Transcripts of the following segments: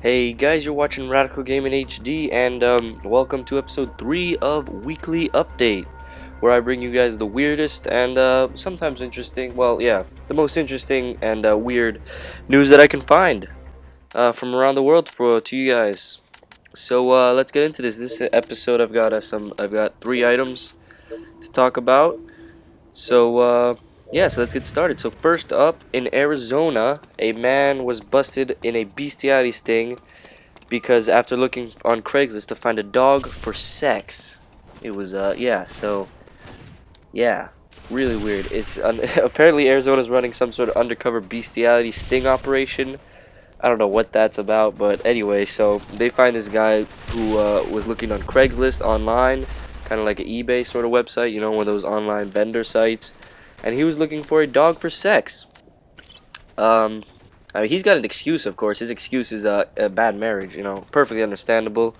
Hey guys, you're watching Radical Gaming HD, and welcome to episode 3 of Weekly Update, where I bring you guys the weirdest and sometimes interesting, well, yeah, the most interesting and weird news that I can find from around the world to you guys. So let's get into this. This episode, I've got 3 items to talk about. So yeah, so let's get started. So first up, in Arizona, a man was busted in a bestiality sting because after looking on Craigslist to find a dog for sex. It was yeah, really weird. It's apparently Arizona's running some sort of undercover bestiality sting operation. I don't know what that's about, but anyway, so they find this guy who was looking on Craigslist online, kind of like an eBay sort of website, you know, one of those online vendor sites, and he was looking for a dog for sex. Um, I mean, he's got an excuse, of course. His excuse is a bad marriage, you know, perfectly understandable.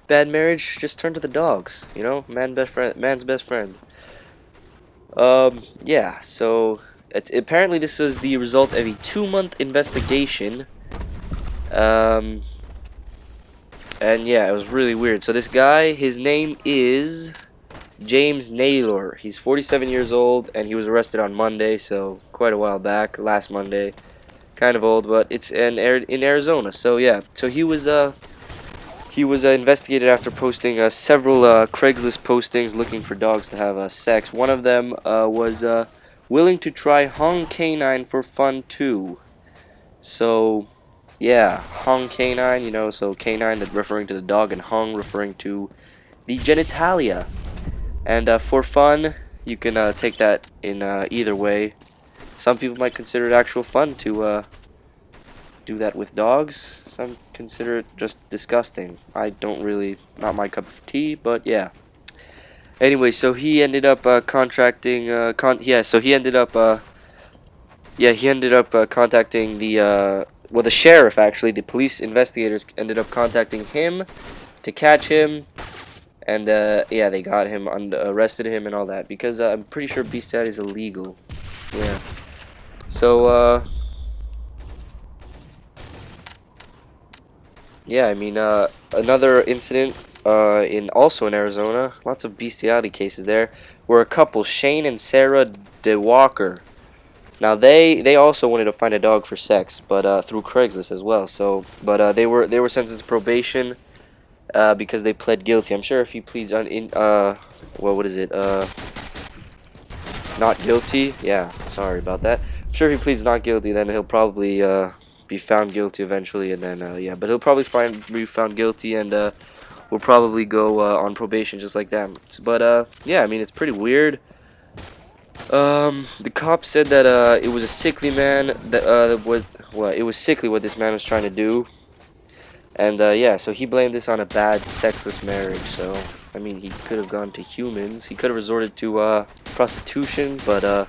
Bad marriage, just turn to the dogs, you know, man's best friend. Yeah, so apparently this was the result of a 2-month investigation. Um, and yeah, it was really weird. So this guy, his name is James Naylor. He's 47 years old, and he was arrested on Monday, so quite a while back, last Monday. Kind of old, but it's in Arizona. So yeah, so he was investigated after posting several Craigslist postings looking for dogs to have sex. One of them was willing to try Hung Canine for fun too. So yeah, Hung Canine, you know, so canine that referring to the dog and Hung referring to the genitalia. And for fun, you can take that in either way. Some people might consider it actual fun to do that with dogs. Some consider it just disgusting. I don't really, not my cup of tea, but yeah. Anyway, so he ended up contracting, so he ended up contacting the sheriff actually. The police investigators ended up contacting him to catch him, and yeah, they got him, arrested him and all that, because I'm pretty sure bestiality is illegal. Yeah. So, yeah, I mean, another incident also in Arizona, lots of bestiality cases there, were a couple, Shane and Sarah DeWalker. Now they also wanted to find a dog for sex, but through Craigslist as well. So, but they were sentenced to probation because they pled guilty. I'm sure if he pleads well, what is it? Not guilty. Yeah, sorry about that. I'm sure if he pleads not guilty, then he'll probably be found guilty eventually, and then yeah, but he'll probably be found guilty, and will probably go on probation just like that. But yeah, I mean, it's pretty weird. The cop said that it was a sickly man that it was sickly what this man was trying to do, and yeah, so he blamed this on a bad sexless marriage. So I mean, he could have gone to humans. He could have resorted to prostitution, but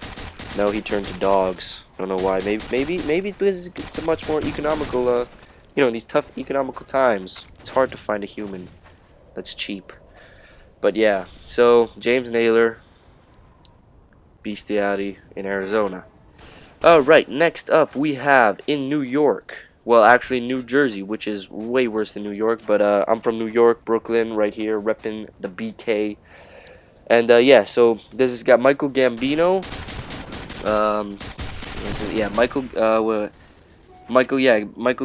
no, he turned to dogs. I don't know why. Maybe because it's a much more economical. You know, in these tough economical times, it's hard to find a human that's cheap. But yeah, so James Naylor, bestiality in Arizona. Alright, next up we have in New York. Well, actually New Jersey, which is way worse than New York, but I'm from New York, Brooklyn, right here, repping the BK. And yeah, so this has got Michael Gambino. Yeah, Michael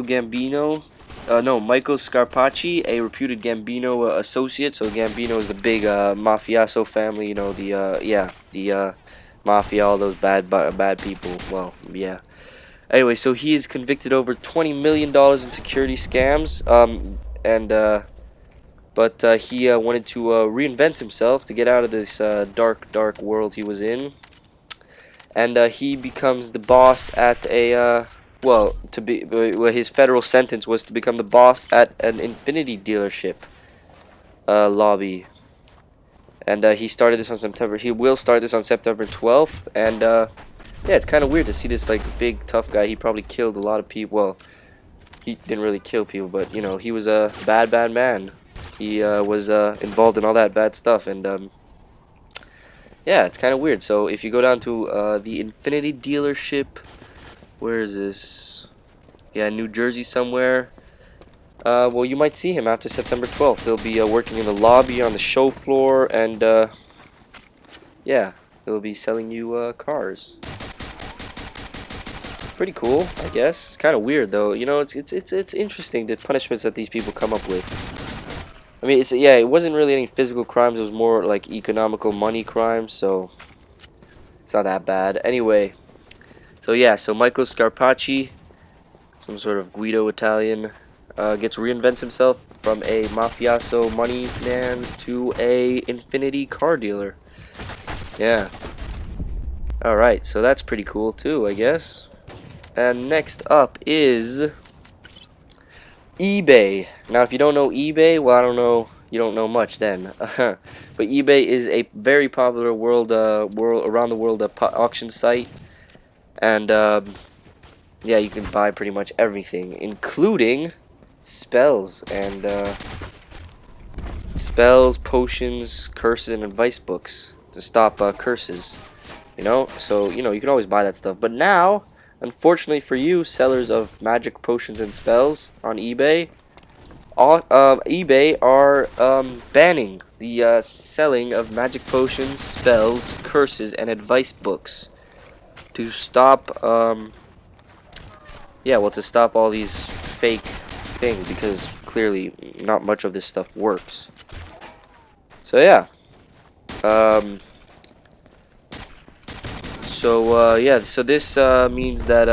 Gambino. No, Michael Scarpacci, a reputed Gambino associate. So Gambino is the big mafioso family. You know, the mafia, all those bad people. Well, yeah. Anyway, so he is convicted over $20 million in security scams. But he wanted to reinvent himself to get out of this dark world he was in, and he becomes the boss at a his federal sentence was to become the boss at an Infinity dealership lobby. And he started this on September. He will start this on September 12th, and yeah, it's kind of weird to see this like big tough guy. He probably killed a lot of people. Well, he didn't really kill people, but you know, he was a bad man. He was involved in all that bad stuff, and yeah, it's kind of weird. So if you go down to the Infinity dealership, where is this? Yeah, New Jersey somewhere. well, you might see him after September 12th. They'll be working in the lobby on the show floor, and yeah, they'll be selling you cars. Pretty cool, I guess. It's kind of weird though. You know, it's interesting the punishments that these people come up with. I mean, yeah, it wasn't really any physical crimes. It was more like economical money crimes, so it's not that bad. Anyway, so yeah, so Michael Scarpacci, some sort of Guido Italian, reinvents himself from a mafioso money man to a Infiniti car dealer. Yeah. All right, so that's pretty cool too, I guess. And next up is eBay. Now, if you don't know eBay, well, I don't know. You don't know much then. But eBay is a very popular around the world auction site, and yeah, you can buy pretty much everything, including spells and spells, potions, curses, and advice books to stop curses. You know, so you know you can always buy that stuff. But now, unfortunately for you, sellers of magic potions and spells on eBay, eBay are banning the selling of magic potions, spells, curses, and advice books to stop yeah, well, to stop all these fake things, because clearly not much of this stuff works. So yeah. Yeah, so this means that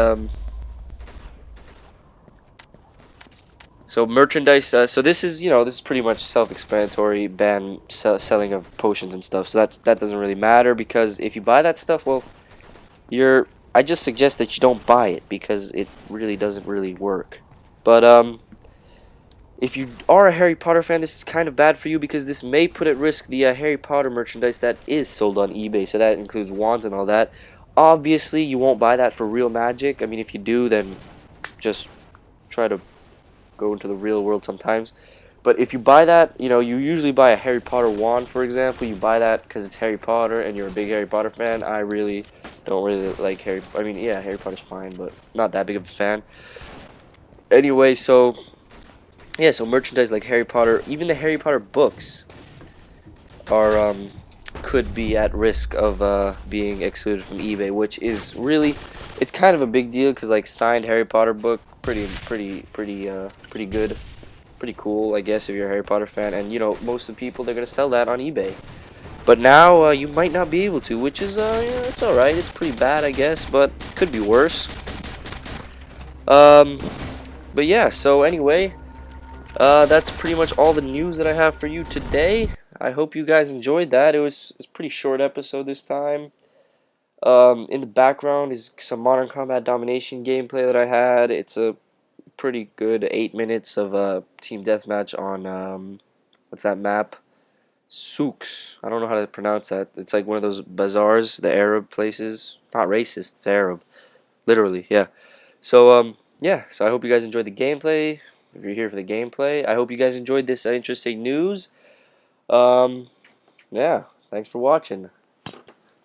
so merchandise, so this is, you know, this is pretty much self-explanatory, ban selling of potions and stuff. So that doesn't really matter, because if you buy that stuff, well, I just suggest that you don't buy it, because it really doesn't really work. But if you are a Harry Potter fan, this is kind of bad for you, because this may put at risk the Harry Potter merchandise that is sold on eBay. So that includes wands and all that. Obviously, you won't buy that for real magic. I mean, if you do, then just try to go into the real world sometimes. But if you buy that, you know, you usually buy a Harry Potter wand, for example. You buy that because it's Harry Potter and you're a big Harry Potter fan. I really don't really like I mean, yeah, Harry Potter's fine, but not that big of a fan. Anyway, so yeah, so merchandise like Harry Potter, even the Harry Potter books are could be at risk of being excluded from eBay, which is really, it's kind of a big deal, because like signed Harry Potter book, pretty good, pretty cool, I guess, if you're a Harry Potter fan. And you know, most of the people, they're gonna sell that on eBay. But now you might not be able to, which is yeah, it's all right. It's pretty bad, I guess, but could be worse. But yeah, so anyway, that's pretty much all the news that I have for you today. I hope you guys enjoyed that. It was a pretty short episode this time. In the background is some Modern Combat Domination gameplay that I had. It's a pretty good 8 minutes of team deathmatch on what's that map? Souks. I don't know how to pronounce that. It's like one of those bazaars, the Arab places. Not racist, it's Arab. Literally, yeah. So yeah, so I hope you guys enjoyed the gameplay. If you're here for the gameplay, I hope you guys enjoyed this interesting news. Yeah, thanks for watching.